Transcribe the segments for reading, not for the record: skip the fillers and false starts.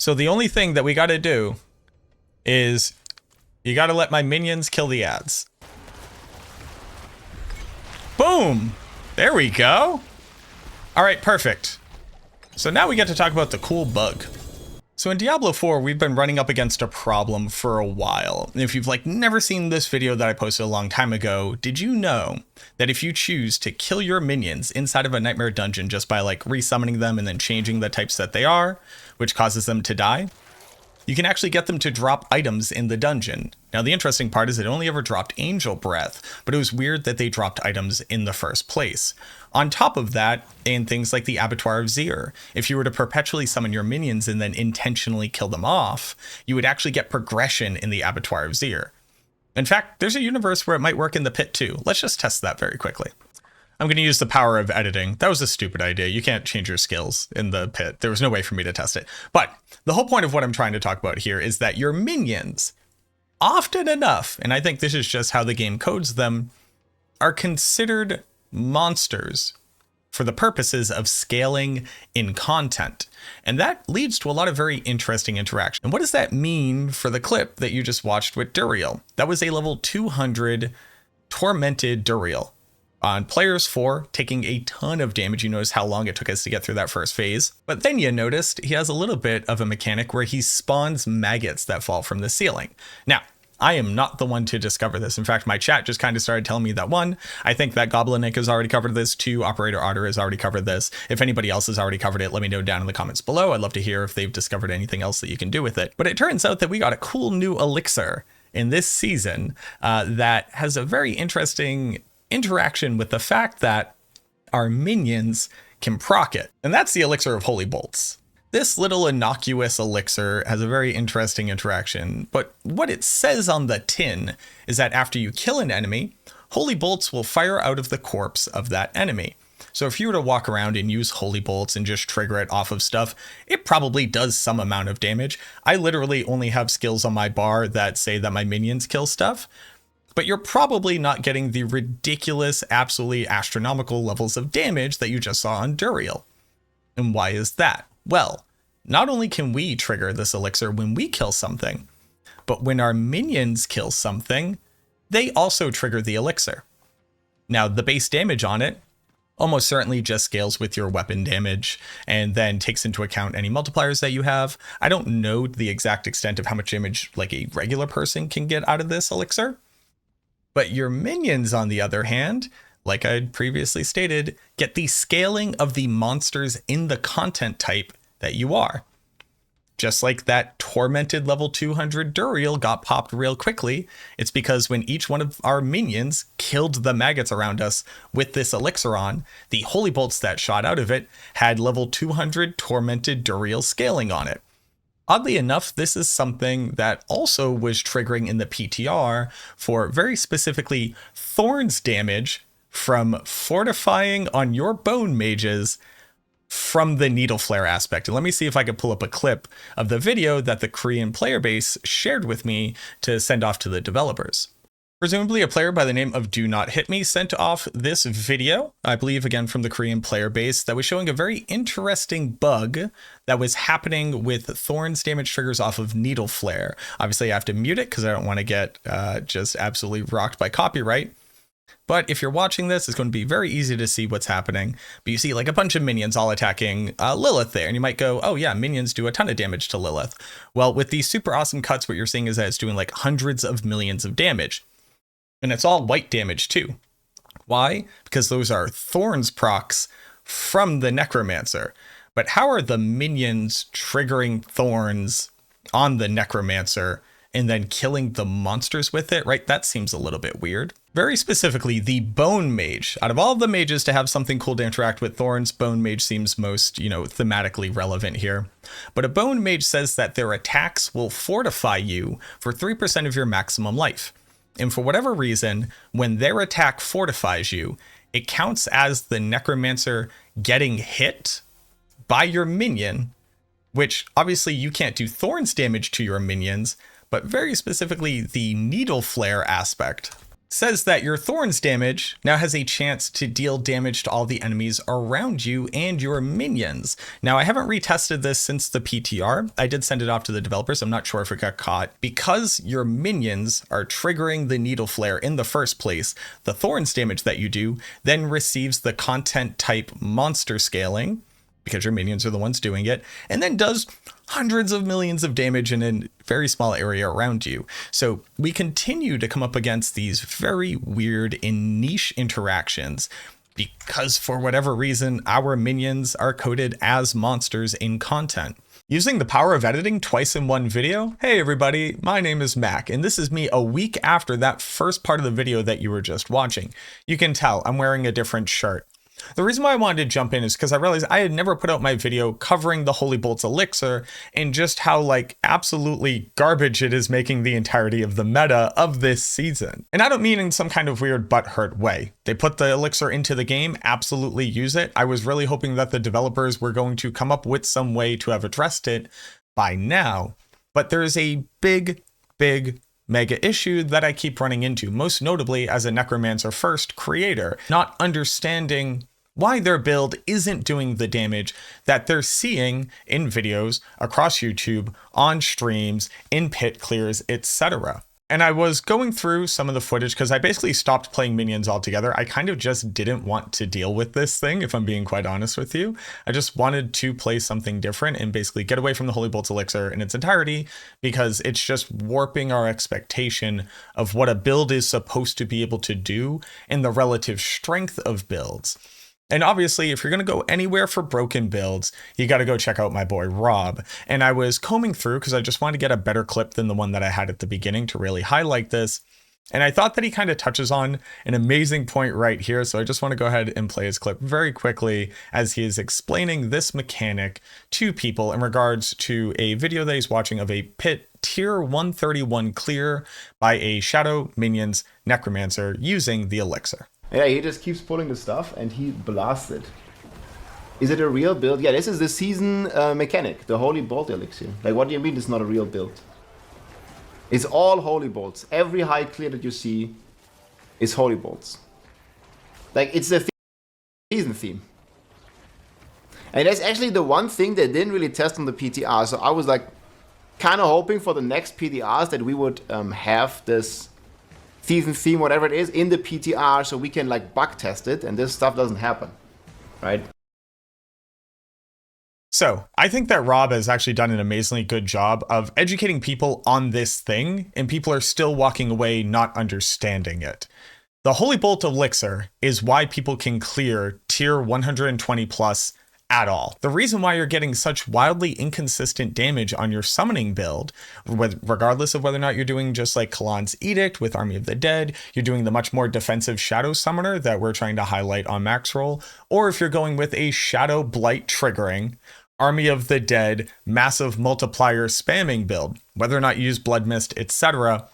So the only thing that we got to do is you got to let my minions kill the ads. Boom. There we go. All right, perfect. So now we get to talk about the cool bug. So in Diablo 4, we've been running up against a problem for a while. And if you've never seen this video that I posted a long time ago, did you know that if you choose to kill your minions inside of a nightmare dungeon just by resummoning them and then changing the types that they are, which causes them to die, you can actually get them to drop items in the dungeon. Now, the interesting part is it only ever dropped Angel Breath, but it was weird that they dropped items in the first place. On top of that, in things like the Abattoir of Zir, if you were to perpetually summon your minions and then intentionally kill them off, you would actually get progression in the Abattoir of Zir. In fact, there's a universe where it might work in the pit too. Let's just test that very quickly. I'm going to use the power of editing. That was a stupid idea. You can't change your skills in the pit. There was no way for me to test it. But the whole point of what I'm trying to talk about here is that your minions, often enough, and I think this is just how the game codes them, are considered monsters for the purposes of scaling in content. And that leads to a lot of very interesting interaction. And what does that mean for the clip that you just watched with Duriel? That was a level 200 tormented Duriel. On players 4, taking a ton of damage. You notice how long it took us to get through that first phase. But then you noticed he has a little bit of a mechanic where he spawns maggots that fall from the ceiling. Now, I am not the one to discover this. In fact, my chat just kind of started telling me that 1, I think that Goblinic has already covered this. 2, Operator Otter has already covered this. If anybody else has already covered it, let me know down in the comments below. I'd love to hear if they've discovered anything else that you can do with it. But it turns out that we got a cool new elixir in this season that has a very interesting interaction with the fact that our minions can proc it. And that's the Elixir of Holy Bolts. This little innocuous elixir has a very interesting interaction, but what it says on the tin is that after you kill an enemy, Holy Bolts will fire out of the corpse of that enemy. So if you were to walk around and use Holy Bolts and just trigger it off of stuff, it probably does some amount of damage. I literally only have skills on my bar that say that my minions kill stuff, but you're probably not getting the ridiculous, absolutely astronomical levels of damage that you just saw on Duriel. And why is that? Well, not only can we trigger this elixir when we kill something, but when our minions kill something, they also trigger the elixir. Now, the base damage on it almost certainly just scales with your weapon damage and then takes into account any multipliers that you have. I don't know the exact extent of how much damage a regular person can get out of this elixir. But your minions, on the other hand, like I previously stated, get the scaling of the monsters in the content type that you are. Just like that tormented level 200 Duriel got popped real quickly, it's because when each one of our minions killed the maggots around us with this elixir on, the holy bolts that shot out of it had level 200 tormented Duriel scaling on it. Oddly enough, this is something that also was triggering in the PTR for very specifically Thorns damage from fortifying on your bone mages from the needle flare aspect. And let me see if I can pull up a clip of the video that the Korean player base shared with me to send off to the developers. Presumably a player by the name of Do Not Hit Me sent off this video, I believe again from the Korean player base, that was showing a very interesting bug that was happening with Thorns damage triggers off of Needle Flare. Obviously I have to mute it because I don't want to get just absolutely rocked by copyright. But if you're watching this, it's going to be very easy to see what's happening. But you see a bunch of minions all attacking Lilith there. And you might go, oh yeah, minions do a ton of damage to Lilith. Well, with these super awesome cuts, what you're seeing is that it's doing hundreds of millions of damage. And it's all white damage too. Why? Because those are Thorns procs from the Necromancer. But how are the minions triggering Thorns on the Necromancer and then killing the monsters with it, right? That seems a little bit weird. Very specifically, the Bone Mage. Out of all the mages to have something cool to interact with Thorns, Bone Mage seems most, thematically relevant here. But a Bone Mage says that their attacks will fortify you for 3% of your maximum life. And for whatever reason, when their attack fortifies you, it counts as the Necromancer getting hit by your minion, which obviously you can't do Thorns damage to your minions, but very specifically the Needle Flare aspect says that your Thorns damage now has a chance to deal damage to all the enemies around you and your minions. Now, I haven't retested this since the PTR. I did send it off to the developers. I'm not sure if it got caught. Because your minions are triggering the needle flare in the first place, the Thorns damage that you do then receives the content type monster scaling, because your minions are the ones doing it, and then does hundreds of millions of damage in a very small area around you. So we continue to come up against these very weird and niche interactions because for whatever reason, our minions are coded as monsters in content. Using the power of editing twice in one video. Hey everybody, my name is Mac, and this is me a week after that first part of the video that you were just watching. You can tell I'm wearing a different shirt. The reason why I wanted to jump in is because I realized I had never put out my video covering the Holy Bolt's Elixir and just how absolutely garbage it is making the entirety of the meta of this season. And I don't mean in some kind of weird butthurt way. They put the Elixir into the game, absolutely use it. I was really hoping that the developers were going to come up with some way to have addressed it by now. But there's a big mega issue that I keep running into, most notably as a Necromancer first creator, not understanding why their build isn't doing the damage that they're seeing in videos across YouTube, on streams, in pit clears, etc. And I was going through some of the footage because I basically stopped playing minions altogether. I kind of just didn't want to deal with this thing, if I'm being quite honest with you. I just wanted to play something different and basically get away from the Holy Bolt's Elixir in its entirety, because it's just warping our expectation of what a build is supposed to be able to do and the relative strength of builds. And obviously, if you're going to go anywhere for broken builds, you got to go check out my boy Rob. And I was combing through because I just wanted to get a better clip than the one that I had at the beginning to really highlight this. And I thought that he kind of touches on an amazing point right here. So I just want to go ahead and play his clip very quickly as he is explaining this mechanic to people in regards to a video that he's watching of a pit tier 131 clear by a Shadow Minions Necromancer using the Elixir. Yeah, he just keeps pulling the stuff and he blasts it. Is it a real build? Yeah, this is the season mechanic, the Holy Bolt Elixir. What do you mean it's not a real build? It's all Holy Bolts. Every high clear that you see is Holy Bolts. It's the season theme. And that's actually the one thing they didn't really test on the PTR. So I was kind of hoping for the next PTRs that we would have this season theme, whatever it is, in the PTR, so we can bug test it, and this stuff doesn't happen, right? So I think that Rob has actually done an amazingly good job of educating people on this thing, and people are still walking away not understanding it. The Holy Bolt Elixir is why people can clear tier 120 plus at all. The reason why you're getting such wildly inconsistent damage on your summoning build, regardless of whether or not you're doing just like Kalan's Edict with Army of the Dead, you're doing the much more defensive Shadow Summoner that we're trying to highlight on Max Roll, or if you're going with a Shadow Blight triggering Army of the Dead massive multiplier spamming build, whether or not you use Blood Mist, etc.,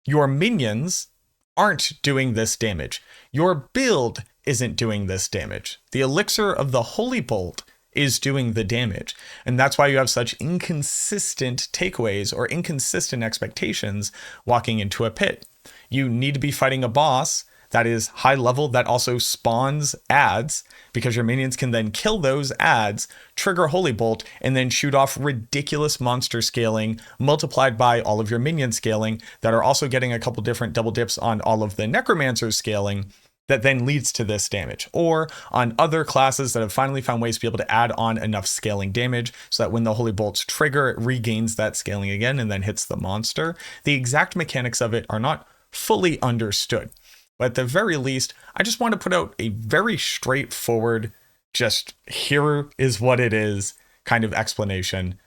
your minions aren't doing this damage. Your build isn't doing this damage. The Elixir of the Holy Bolt is doing the damage. And that's why you have such inconsistent takeaways or inconsistent expectations walking into a pit. You need to be fighting a boss that is high level that also spawns adds, because your minions can then kill those adds, trigger Holy Bolt, and then shoot off ridiculous monster scaling multiplied by all of your minion scaling that are also getting a couple different double dips on all of the Necromancer scaling that then leads to this damage, or on other classes that have finally found ways to be able to add on enough scaling damage so that when the Holy Bolts trigger, it regains that scaling again and then hits the monster. The exact mechanics of it are not fully understood. But at the very least, I just want to put out a very straightforward, just here is what it is kind of explanation.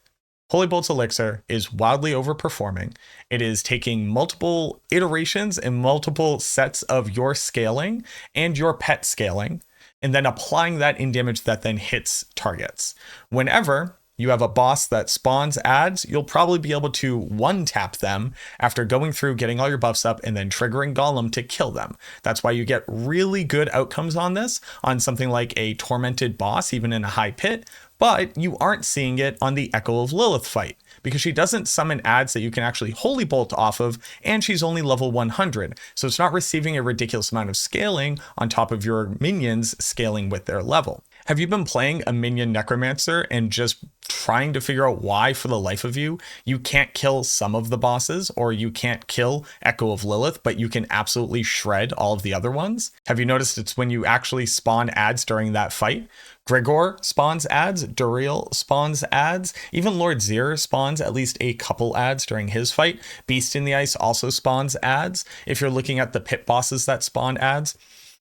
Holy Bolt's Elixir is wildly overperforming. It is taking multiple iterations and multiple sets of your scaling and your pet scaling, and then applying that in damage that then hits targets. Whenever you have a boss that spawns adds, you'll probably be able to one-tap them after going through, getting all your buffs up, and then triggering Golem to kill them. That's why you get really good outcomes on this, on something like a tormented boss, even in a high pit. but you aren't seeing it on the Echo of Lilith fight, because she doesn't summon adds that you can actually Holy Bolt off of, and she's only level 100, so it's not receiving a ridiculous amount of scaling on top of your minions scaling with their level. Have you been playing a minion Necromancer and just trying to figure out why, for the life of you, you can't kill some of the bosses, or you can't kill Echo of Lilith, but you can absolutely shred all of the other ones? Have you noticed it's when you actually spawn adds during that fight? Grigor spawns adds, Duriel spawns adds, even Lord Zir spawns at least a couple adds during his fight. Beast in the Ice also spawns adds. If you're looking at the pit bosses that spawn adds,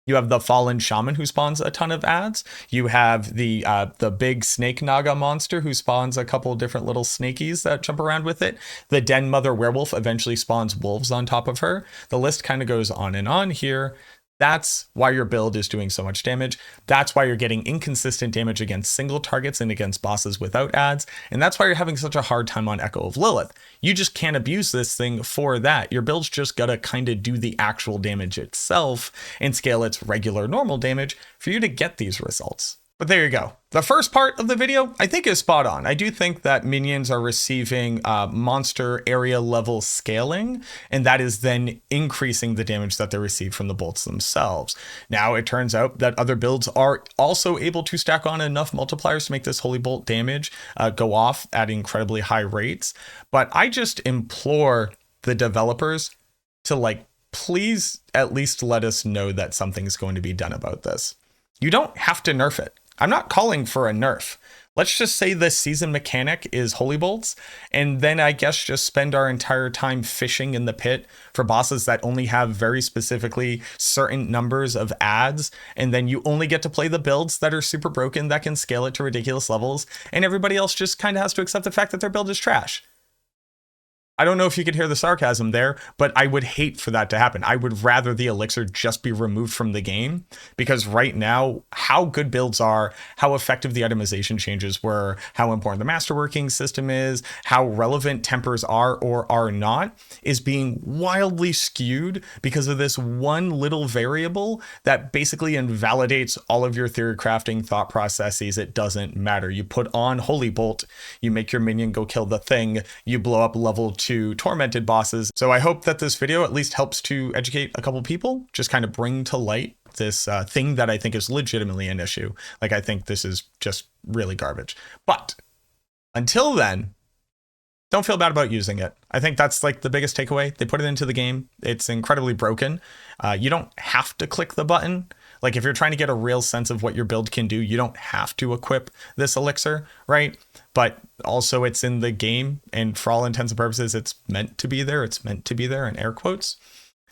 you have the Fallen Shaman who spawns a ton of adds. You have the big Snake Naga monster who spawns a couple different little snakies that jump around with it. The Den Mother Werewolf eventually spawns wolves on top of her. The list kind of goes on and on here. That's why your build is doing so much damage. That's why you're getting inconsistent damage against single targets and against bosses without adds. And that's why you're having such a hard time on Echo of Lilith. You just can't abuse this thing for that. Your build's just gotta kind of do the actual damage itself and scale its regular normal damage for you to get these results. But there you go. The first part of the video, I think, is spot on. I do think that minions are receiving monster area level scaling, and that is then increasing the damage that they receive from the bolts themselves. Now, it turns out that other builds are also able to stack on enough multipliers to make this Holy Bolt damage go off at incredibly high rates. But I just implore the developers to, please at least let us know that something's going to be done about this. You don't have to nerf it. I'm not calling for a nerf. Let's just say this season mechanic is Holy Bolts, and then I guess just spend our entire time fishing in the pit for bosses that only have very specifically certain numbers of adds, and then you only get to play the builds that are super broken that can scale it to ridiculous levels, and everybody else just kind of has to accept the fact that their build is trash. I don't know if you could hear the sarcasm there, but I would hate for that to happen. I would rather the Elixir just be removed from the game, because right now, how good builds are, how effective the itemization changes were, how important the masterworking system is, how relevant tempers are or are not, is being wildly skewed because of this one little variable that basically invalidates all of your theory crafting thought processes. It doesn't matter. You put on Holy Bolt, you make your minion go kill the thing, you blow up level 2 tormented bosses. So I hope that this video at least helps to educate a couple people, just kind of bring to light this thing that I think is legitimately an issue. I think this is just really garbage. But until then, don't feel bad about using it. I think that's the biggest takeaway. They put it into the game. It's incredibly broken. You don't have to click the button. If you're trying to get a real sense of what your build can do, you don't have to equip this Elixir, right? But also it's in the game, and for all intents and purposes, it's meant to be there. It's meant to be there in air quotes.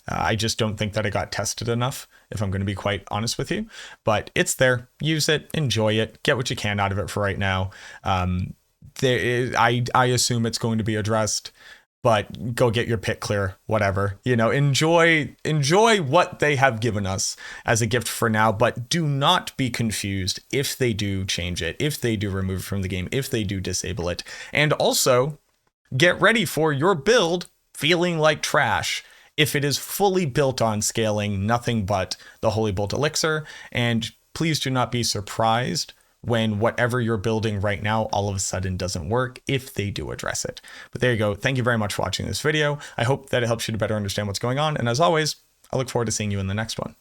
I just don't think that it got tested enough, if I'm going to be quite honest with you. But it's there. Use it. Enjoy it. Get what you can out of it for right now. I assume it's going to be addressed. But go get your pit clear, whatever. Enjoy what they have given us as a gift for now, but do not be confused if they do change it, if they do remove it from the game, if they do disable it. And also, get ready for your build feeling like trash if it is fully built on scaling nothing but the Holy Bolt Elixir. And please do not be surprised when whatever you're building right now all of a sudden doesn't work, if they do address it. But there you go. Thank you very much for watching this video. I hope that it helps you to better understand what's going on. And as always, I look forward to seeing you in the next one.